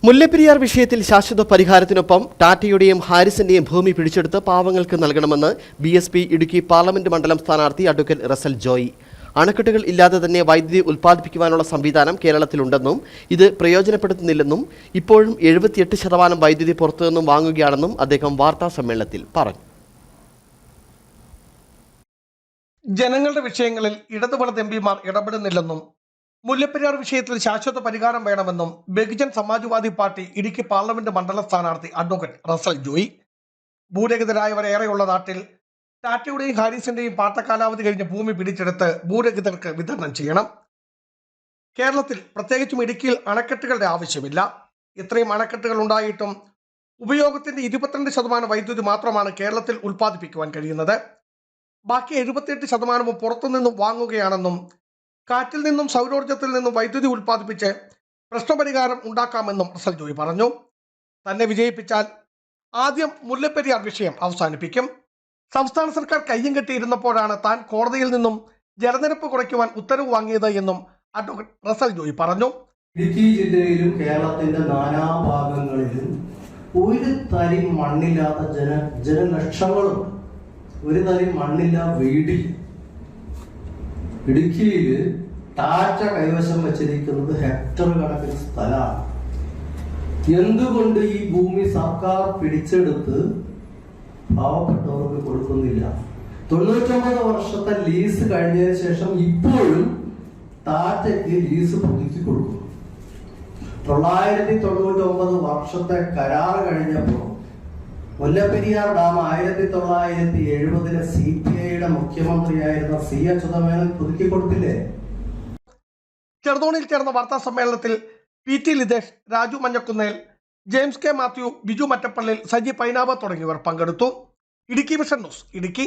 മുല്ലപ്പെരിയാർ വിഷയത്തിൽ ശാശ്വത പരിഹാരത്തിനൊപ്പം ടാറ്റയുടെയും ഹാരിസിന്റെയും ഭൂമി പിടിച്ചെടുത്ത് പാവങ്ങൾക്ക് നൽകണമെന്ന് ബി.എസ്.പി. ഇടുക്കി പാർലമെന്റ് മണ്ഡലം സ്ഥാനാർത്ഥി അഡ്വക്കേറ്റ് റസൽ ജോയി. അണക്കെട്ടുകൾ ഇല്ലാതെ തന്നെ വൈദ്യുതി ഉൽപ്പാദിപ്പിക്കുവാനുള്ള സംവിധാനം കേരളത്തിലുണ്ടെന്നും ഇത് പ്രയോജനപ്പെടുത്തുന്നില്ലെന്നും ഇപ്പോഴും 78% വൈദ്യുതി പുറത്തുനിന്നും വാങ്ങുകയാണെന്നും അദ്ദേഹം വാർത്താസമ്മേളനത്തിൽ പറഞ്ഞു. ജനങ്ങളുടെ വിഷയങ്ങളിൽ ഇടതുപക്ഷ എംപിമാർ ഇടപെടുന്നില്ലെന്നും മുല്ലപ്പെരിയാർ വിഷയത്തിൽ ശാശ്വത പരിഹാരം വേണമെന്നും ബഹുജൻ സമാജ്വാദി പാർട്ടി ഇടുക്കി പാർലമെന്റ് മണ്ഡലം സ്ഥാനാർത്ഥി അഡ്വക്കേറ്റ് റസൽ ജോയി. ഭൂരഹിതരായവരേറെയുള്ള നാട്ടിൽ ടാറ്റയുടെയും ഹാരിസിന്റെയും പാട്ടകാലാവധി കഴിഞ്ഞ ഭൂമി പിടിച്ചെടുത്ത് ഭൂരഹിതർക്ക് വിതരണം ചെയ്യണം. കേരളത്തിൽ പ്രത്യേകിച്ചും ഇടുക്കിയിൽ അണക്കെട്ടുകളുടെ ആവശ്യമില്ല. ഇത്രയും അണക്കെട്ടുകൾ ഉണ്ടായിട്ടും ഉപയോഗത്തിന്റെ 22% വൈദ്യുതി മാത്രമാണ് കേരളത്തിൽ ഉൽപ്പാദിപ്പിക്കുവാൻ കഴിയുന്നത്. ബാക്കി 78% പുറത്തുനിന്നും വാങ്ങുകയാണെന്നും കാറ്റിൽ നിന്നും സൗരോർജ്ജത്തിൽ നിന്നും വൈദ്യുതി ഉൽപ്പാദിപ്പിച്ച് പ്രശ്നപരിഹാരം ഉണ്ടാക്കാമെന്നും റസൽ ജോയി പറഞ്ഞു. തന്നെ വിജയിപ്പിച്ചാൽ ആദ്യം മുല്ലപ്പെരിയാർ വിഷയം അവസാനിപ്പിക്കും. സംസ്ഥാന സർക്കാർ കയ്യും കെട്ടിയിരുന്നപ്പോഴാണ് താൻ കോടതിയിൽ നിന്നും ജലനിരപ്പ് കുറയ്ക്കുവാൻ ഉത്തരവ് വാങ്ങിയത് എന്നും അഡ്വക്കേറ്റ് റസൽ ജോയി പറഞ്ഞു. ഇടുക്കി ജില്ലയിലും കേരളത്തിന്റെ നാനാഭാഗങ്ങളിലും ഒരു തരി മണ്ണില്ലാത്ത ജനലക്ഷങ്ങളും ഒരു തരി മണ്ണില്ല വീടിൽ. ഇടുക്കിയിൽ ടാറ്റ കൈവശം വച്ചിരിക്കുന്നത് ഹെക്ടർ കണക്കിന് സ്ഥലമാണ്. എന്തുകൊണ്ട് ഈ ഭൂമി സർക്കാർ പിടിച്ചെടുത്ത് പാവപ്പെട്ടവർക്ക് കൊടുക്കുന്നില്ല? 99 വർഷത്തെ ലീസ് കഴിഞ്ഞതിന് ശേഷം ഇപ്പോഴും ടാറ്റയ്ക്ക് ലീസ് പുതുക്കി കൊടുക്കും. 999 വർഷത്തെ കരാർ കഴിഞ്ഞപ്പോൾ മുല്ലപ്പെരിയാർ ഡാം 1970 CPIയുടെ മുഖ്യമന്ത്രിയായിരുന്ന C. അച്യുതമേനോൻ പുതുക്കി കൊടുത്തില്ലേ? ചെറുതോണിയിൽ ചേർന്ന വാർത്താ സമ്മേളനത്തിൽ PT Lithesh, Raju Manjakkunnel, James K Mathew, Biju Mattappallil, Saji Painavu തുടങ്ങിയവർ പങ്കെടുത്തു. Idukki vision news, Idukki.